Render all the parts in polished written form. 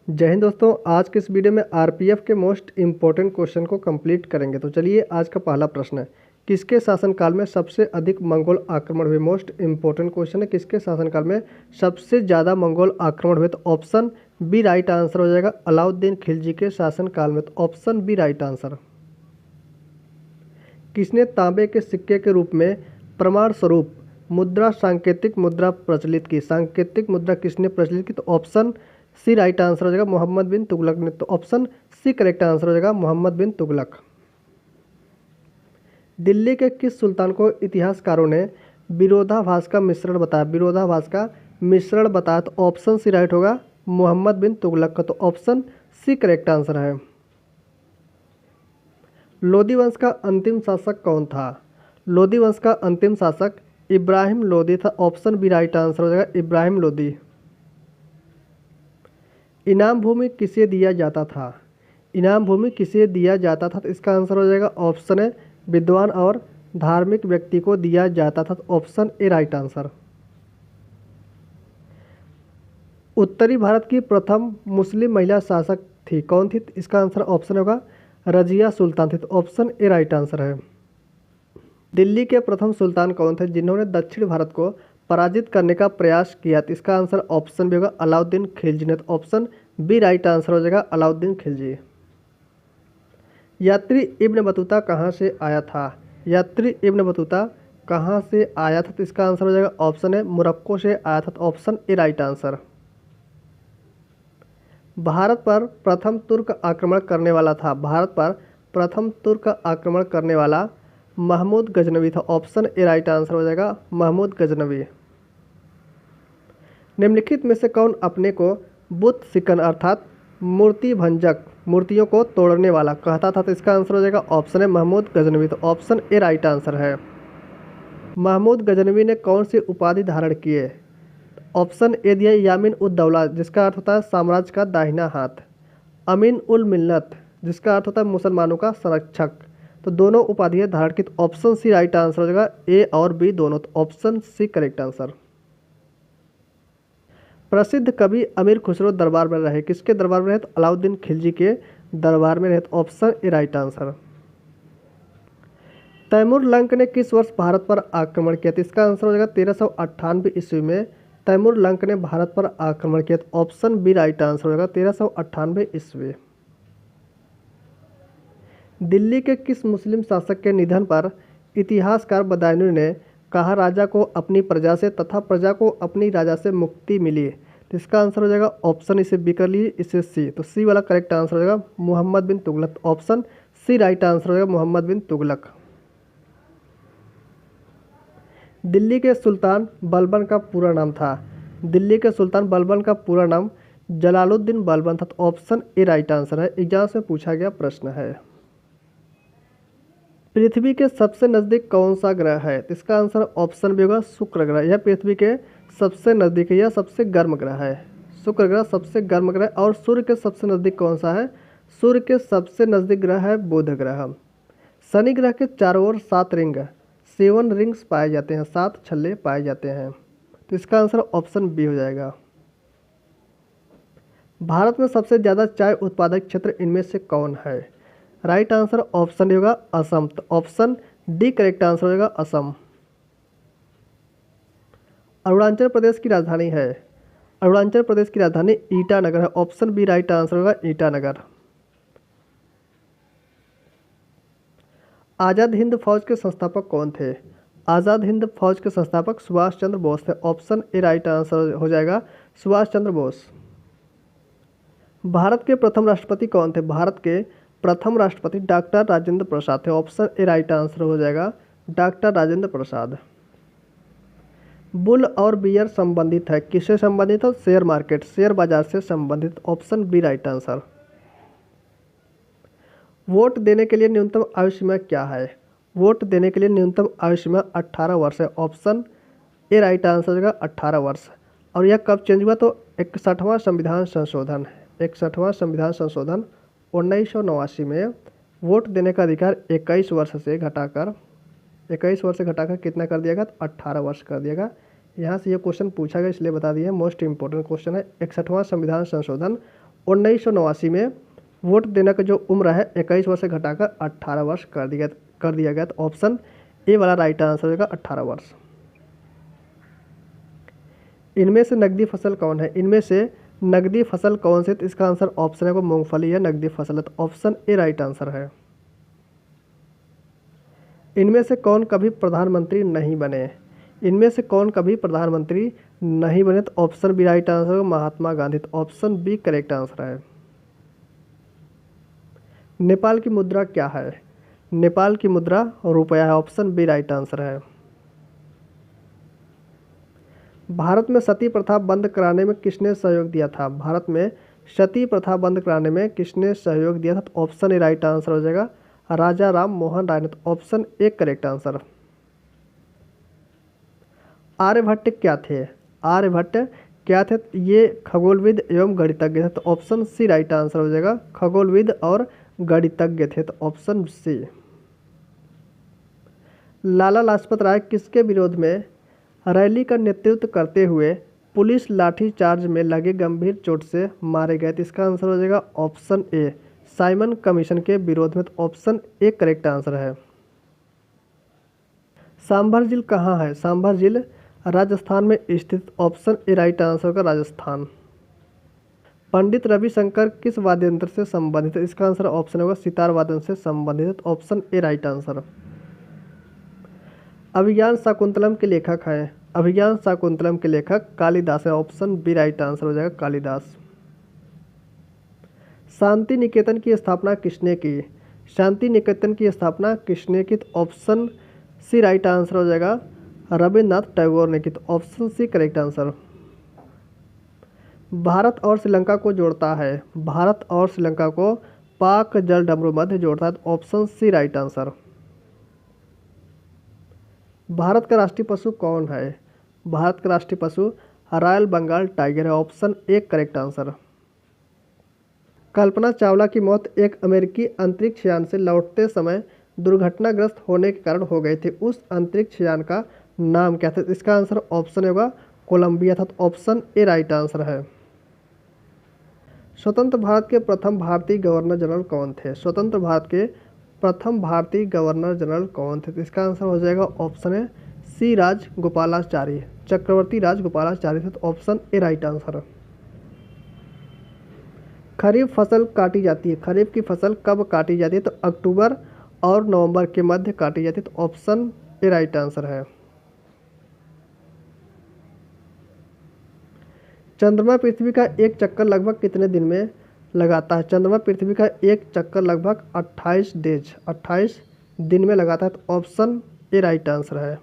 जय हिंद दोस्तों। आज के इस वीडियो में आरपीएफ के मोस्ट इम्पोर्टेंट क्वेश्चन को कंप्लीट करेंगे। तो चलिए आज का पहला प्रश्न है, किसके शासनकाल में सबसे अधिक मंगोल आक्रमण हुए। मोस्ट इम्पोर्टेंट क्वेश्चन है, किसके शासनकाल में सबसे ज़्यादा मंगोल आक्रमण हुए। तो ऑप्शन बी राइट आंसर हो जाएगा, अलाउद्दीन खिलजी के शासनकाल में। तो ऑप्शन बी राइट आंसर। किसने तांबे के सिक्के के रूप में प्रमाण स्वरूप मुद्रा सांकेतिक मुद्रा प्रचलित की। सांकेतिक मुद्रा किसने प्रचलित की। तो ऑप्शन सी राइट आंसर हो जाएगा, मोहम्मद बिन तुगलक ने। तो ऑप्शन सी करेक्ट आंसर हो जाएगा, मोहम्मद बिन तुगलक। दिल्ली के किस सुल्तान को इतिहासकारों ने विरोधाभास का मिश्रण बताया। विरोधाभास का मिश्रण बताया। तो ऑप्शन सी राइट होगा, मोहम्मद बिन तुगलक का। तो ऑप्शन सी करेक्ट आंसर है। लोदी वंश का अंतिम शासक कौन था। लोदी वंश का अंतिम शासक इब्राहिम लोदी था। ऑप्शन बी राइट आंसर हो जाएगा, इब्राहिम लोदी। इनाम भूमि किसे दिया जाता था। इनाम भूमि किसे दिया जाता था। तो इसका आंसर हो जाएगा ऑप्शन है, विद्वान और धार्मिक व्यक्ति को दिया जाता था। तो ऑप्शन ए राइट आंसर। उत्तरी भारत की प्रथम मुस्लिम महिला शासक थी, कौन थी। इसका आंसर ऑप्शन होगा रजिया सुल्तान थी। तो ऑप्शन ए राइट आंसर है। दिल्ली के प्रथम सुल्तान कौन थे जिन्होंने दक्षिण भारत को पराजित करने का प्रयास किया। तो इसका आंसर ऑप्शन बी होगा, अलाउद्दीन खिलजी ने। तो ऑप्शन बी राइट आंसर हो जाएगा, अलाउद्दीन खिलजी। यात्री इब्न बतूता कहाँ से आया था। यात्री इब्न बतूता कहाँ से आया था। तो इसका आंसर हो जाएगा ऑप्शन है, मोरक्को से आया था। तो option A right answer. Bharat पर प्रथम तुर्क आक्रमण करने वाला था। भारत पर प्रथम तुर्क आक्रमण करने वाला महमूद गजनवी था। ऑप्शन ए राइट आंसर हो जाएगा, महमूद गजनवी। निम्नलिखित में से कौन अपने को बुत शिकन अर्थात मूर्ति भंजक, मूर्तियों को तोड़ने वाला कहता था। तो इसका आंसर हो जाएगा ऑप्शन है, महमूद गजनवी। तो ऑप्शन ए राइट आंसर है। महमूद गजनवी ने कौन सी उपाधि धारण की है। ऑप्शन ए दिया, यामीन उद दौला, जिसका अर्थ होता है साम्राज्य का दाहिना हाथ। अमीन उल मिल्लत, जिसका अर्थ होता है मुसलमानों का संरक्षक। तो दोनों उपाधियां धारण की। तो ऑप्शन सी राइट आंसर हो जाएगा, ए और बी दोनों। तो ऑप्शन सी करेक्ट आंसर। प्रसिद्ध कवि अमीर खुसरो दरबार में रहे, किसके दरबार में रहे। तो अलाउद्दीन खिलजी के दरबार में रहे। तो option A right answer. Timur Lang ने किस वर्ष भारत पर आक्रमण किया। तो इसका आंसर हो जाएगा 1398 ईस्वी में तैमूर लंक ने भारत पर आक्रमण किया। तो ऑप्शन बी राइट आंसर हो जाएगा, 1398 ईस्वी। दिल्ली के किस मुस्लिम शासक के निधन पर इतिहासकार बदायूं ने कहा, राजा को अपनी प्रजा से तथा प्रजा को अपनी राजा से मुक्ति मिली। तो इसका आंसर हो जाएगा ऑप्शन, इसे बी कर लीजिए, इसे सी। तो सी वाला करेक्ट आंसर हो जाएगा, Mohammad bin Tughlaq. Option C right answer हो जाएगा, मोहम्मद बिन तुगलक। दिल्ली के सुल्तान बलबन का पूरा नाम था। दिल्ली के सुल्तान बलबन का पूरा नाम जलालुद्दीन बलबन था। तो ऑप्शन ए राइट आंसर है, एग्जाम से पूछा गया प्रश्न है। पृथ्वी के सबसे नज़दीक कौन सा ग्रह है। तो इसका आंसर ऑप्शन बी होगा, शुक्र ग्रह। यह पृथ्वी के सबसे नज़दीक है, यह सबसे गर्म ग्रह है। शुक्र ग्रह सबसे गर्म ग्रह। और सूर्य के सबसे नज़दीक कौन सा है। सूर्य के सबसे नज़दीक ग्रह है बुध ग्रह। शनि ग्रह के चारों ओर 7 रिंग, 7 रिंग्स पाए जाते हैं, 7 छल्ले पाए जाते हैं। तो इसका आंसर ऑप्शन बी हो जाएगा। भारत में सबसे ज़्यादा चाय उत्पादक क्षेत्र इनमें से कौन है। राइट आंसर ऑप्शन डी होगा, असम। तो ऑप्शन डी करेक्ट आंसर हो जाएगा, असम। अरुणाचल प्रदेश की राजधानी है। अरुणाचल प्रदेश की राजधानी ईटानगर है। ऑप्शन बी राइट आंसर होगा, ईटानगर। आज़ाद हिंद फौज के संस्थापक कौन थे। आज़ाद हिंद फौज के संस्थापक सुभाष चंद्र बोस थे। ऑप्शन ए राइट आंसर हो जाएगा, सुभाष चंद्र बोस। भारत के प्रथम राष्ट्रपति कौन थे। भारत के प्रथम राष्ट्रपति डॉक्टर राजेंद्र प्रसाद थे। ऑप्शन ए राइट आंसर हो जाएगा, डॉक्टर राजेंद्र प्रसाद। बुल और बियर संबंधित है, किससे संबंधित है। शेयर मार्केट, शेयर बाजार से संबंधित। Option B right answer. Vote देने के लिए न्यूनतम आयु सीमा क्या है। वोट देने के लिए न्यूनतम आयु सीमा 18 वर्ष है। ऑप्शन ए राइट आंसर होगा, 18 वर्ष। और यह कब चेंज हुआ। तो 61वां संविधान संशोधन, 61वां संविधान संशोधन 1989 में वोट देने का अधिकार 21 वर्ष से घटाकर कितना कर दिया गया। तो 18 वर्ष कर दिया गया। यहाँ से ये क्वेश्चन पूछा गया, इसलिए बता दिए। मोस्ट इंपॉर्टेंट क्वेश्चन है। 61वां संविधान संशोधन 1989 में वोट देने का जो उम्र है 21 वर्ष से घटाकर 18 वर्ष कर दिया गया। तो ऑप्शन ए वाला राइट आंसर होगा 18 वर्ष। इनमें से नकदी फसल कौन है? इनमें से नकदी फसल कौन से? तो इसका आंसर ऑप्शन है वो मूंगफली है, नकदी फसल है। तो ऑप्शन ए राइट आंसर है। इनमें से कौन कभी प्रधानमंत्री नहीं बने? इनमें से कौन कभी प्रधानमंत्री नहीं बने? तो ऑप्शन बी राइट आंसर होगा महात्मा गांधी। तो ऑप्शन बी करेक्ट आंसर है। नेपाल की मुद्रा क्या है? नेपाल की मुद्रा रुपया है। ऑप्शन बी राइट आंसर है। भारत में सती प्रथा बंद कराने में किसने सहयोग दिया था? भारत में सती प्रथा बंद कराने में किसने सहयोग दिया था? तो ऑप्शन ए राइट आंसर हो जाएगा राजा राम मोहन राय ने। तो option A correct answer. Aryabhata क्या थे? आर्यभट्ट क्या थे? ये खगोलविद एवं गणितज्ञ थे। तो ऑप्शन सी राइट आंसर हो जाएगा, खगोलविद और गणितज्ञ थे। तो ऑप्शन सी। लाला लाजपत राय किसके विरोध में रैली का नेतृत्व करते हुए पुलिस लाठीचार्ज में लगे गंभीर चोट से मारे गए? तो इसका आंसर हो जाएगा ऑप्शन ए, साइमन कमीशन के विरोध में। तो ऑप्शन ए करेक्ट आंसर है। सांभर झील कहाँ है? सांभर झील राजस्थान में स्थित। ऑप्शन ए राइट आंसर होगा राजस्थान। पंडित रविशंकर किस वाद्य यंत्र से संबंधित है? इसका आंसर ऑप्शन होगा सितार वादन से संबंधित। Option A right answer. Abhijnana Shakuntalam के लेखक हैं? अभिज्ञान शाकुंतलम के लेखक कालिदास है। ऑप्शन बी राइट आंसर हो जाएगा कालिदास। शांति निकेतन की स्थापना किसने की? शांति निकेतन की स्थापना किसने की? तो ऑप्शन सी राइट आंसर हो जाएगा रविन्द्रनाथ टैगोर ने की। तो option C correct answer. Bharat और श्रीलंका को जोड़ता है? भारत और श्रीलंका को पाक जल डमरू मध्य जोड़ता है। तो option C right answer. Bharat का राष्ट्रीय पशु कौन है? भारत का राष्ट्रीय पशु रॉयल बंगाल टाइगर है। Option A correct answer. Kalpana Chawla की मौत एक अमेरिकी अंतरिक्ष यान से लौटते समय दुर्घटनाग्रस्त होने के कारण हो गई थी। उस अंतरिक्ष यान का नाम क्या था? इसका आंसर ऑप्शन होगा कोलंबिया था। तो ऑप्शन ए राइट आंसर है। स्वतंत्र भारत के प्रथम भारतीय गवर्नर जनरल कौन थे? स्वतंत्र भारत के प्रथम भारतीय गवर्नर जनरल कौन थे? तो इसका आंसर हो जाएगा ऑप्शन है सी राजगोपालाचारी, चक्रवर्ती राजगोपालाचारी थे। तो ऑप्शन ए राइट आंसर। खरीफ फसल काटी जाती है? खरीफ की फसल कब काटी जाती है? तो अक्टूबर और नवंबर के मध्य काटी जाती है। तो ऑप्शन ए राइट आंसर है। चंद्रमा पृथ्वी का एक चक्कर लगभग कितने दिन में लगाता है? चंद्रमा पृथ्वी का एक चक्कर लगभग 28 दिन में लगाता है। तो ऑप्शन ए राइट आंसर है।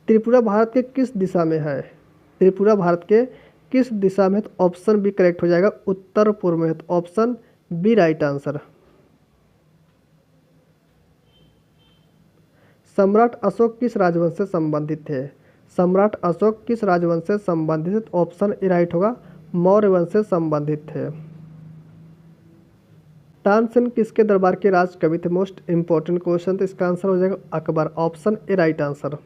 त्रिपुरा भारत के किस दिशा में है? त्रिपुरा भारत के किस दिशा में? तो ऑप्शन बी करेक्ट हो जाएगा उत्तर पूर्व में। तो ऑप्शन बी राइट आंसर। सम्राट अशोक किस राजवंश से संबंधित थे? सम्राट अशोक किस राजवंश से संबंधित? ऑप्शन ए राइट होगा मौर्य वंश से संबंधित थे। तानसेन किसके दरबार के राजकवि थे? Most important question. तो इसका आंसर हो जाएगा Akbar. Option A right answer.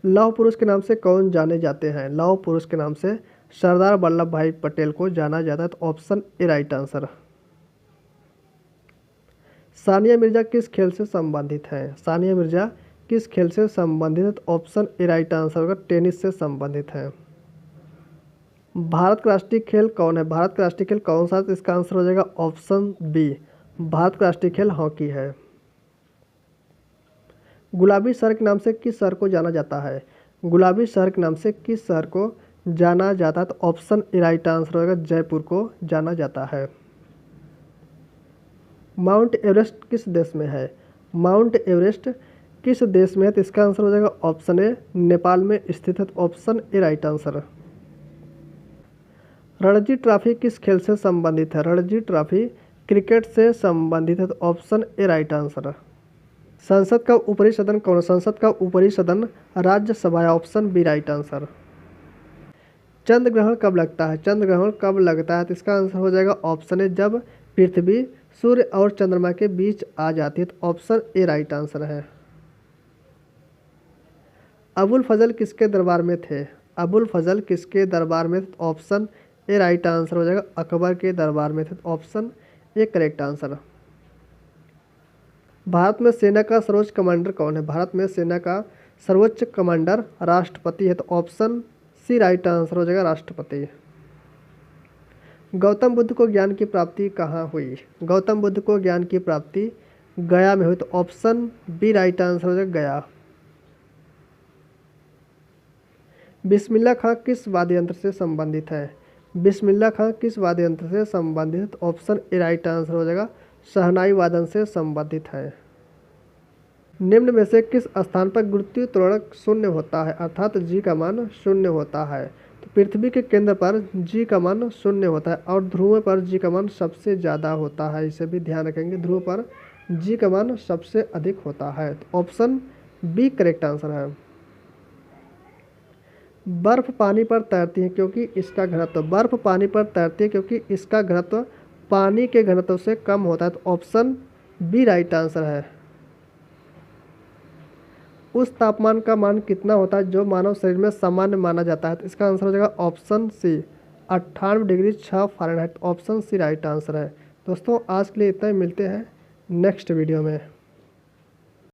लौह पुरुष के नाम से कौन जाने जाते हैं? लौह पुरुष के नाम से सरदार वल्लभ भाई पटेल को जाना जाता है। तो option A right answer. Sania Mirza किस खेल से संबंधित है? सानिया मिर्जा किस खेल से संबंधित है? तो ऑप्शन ए राइट आंसर होगा टेनिस से संबंधित है। भारत का राष्ट्रीय खेल कौन है? भारत का राष्ट्रीय खेल कौन सा है? तो इसका आंसर हो जाएगा ऑप्शन बी, भारत का राष्ट्रीय खेल हॉकी है। गुलाबी शहर के नाम से किस शहर को जाना जाता है? गुलाबी शहर के नाम से किस शहर को जाना जाता है? तो ऑप्शन ए राइट आंसर होगा जयपुर को जाना जाता है। माउंट एवरेस्ट किस देश में है? माउंट एवरेस्ट किस देश में है? तो इसका आंसर हो जाएगा ऑप्शन ए, नेपाल में स्थित है। तो option A right answer. Ranji trophy किस खेल से संबंधित है? रणजी ट्रॉफी क्रिकेट से संबंधित है। तो ऑप्शन ए राइट आंसर। संसद का ऊपरी सदन कौन है? संसद का ऊपरी सदन राज्यसभा है। Option B right answer. चंद्र ग्रहण कब लगता है? चंद्र ग्रहण कब लगता है? तो इसका आंसर हो जाएगा ऑप्शन ए, जब पृथ्वी सूर्य और चंद्रमा के बीच आ जाती है। तो ऑप्शन ए राइट आंसर है। अबुल फजल किसके दरबार में थे? अबुल फजल किसके दरबार में थे? ऑप्शन ए राइट आंसर हो जाएगा, अकबर के दरबार में थे। Option A correct answer. Bharat में सेना का सर्वोच्च कमांडर कौन है? भारत में सेना का सर्वोच्च कमांडर राष्ट्रपति है। तो ऑप्शन सी राइट आंसर हो जाएगा, राष्ट्रपति। गौतम बुद्ध को ज्ञान की प्राप्ति कहाँ हुई? गौतम बुद्ध को ज्ञान की प्राप्ति गया में हुई। तो ऑप्शन बी राइट आंसर हो जाएगा, गया। बिस्मिल्लाह खां किस वाद्य यंत्र से संबंधित है? बिस्मिल्लाह खां किस वाद्य यंत्र से संबंधित? ऑप्शन ए राइट आंसर हो जाएगा, शहनाई वादन से संबंधित है। निम्न में से किस स्थान पर गुरुत्वीय त्वरण शून्य होता है, अर्थात जी का मान शून्य होता है? तो पृथ्वी के केंद्र पर जी का मान शून्य होता है और ध्रुव पर जी का मान सबसे ज़्यादा होता है। इसे भी ध्यान रखेंगे, ध्रुव पर जी का मान सबसे अधिक होता है। तो ऑप्शन बी करेक्ट आंसर है। बर्फ पानी पर तैरती है क्योंकि इसका घनत्व, बर्फ पानी पर तैरती है क्योंकि इसका घनत्व पानी के घनत्व से कम होता है। तो ऑप्शन बी राइट आंसर है। उस तापमान का मान कितना होता है जो मानव शरीर में सामान्य माना जाता है? तो इसका आंसर हो जाएगा option C 98 degree 6 Fahrenheit. Option C right answer है। दोस्तों आज के लिए इतना ही, मिलते हैं नेक्स्ट वीडियो में।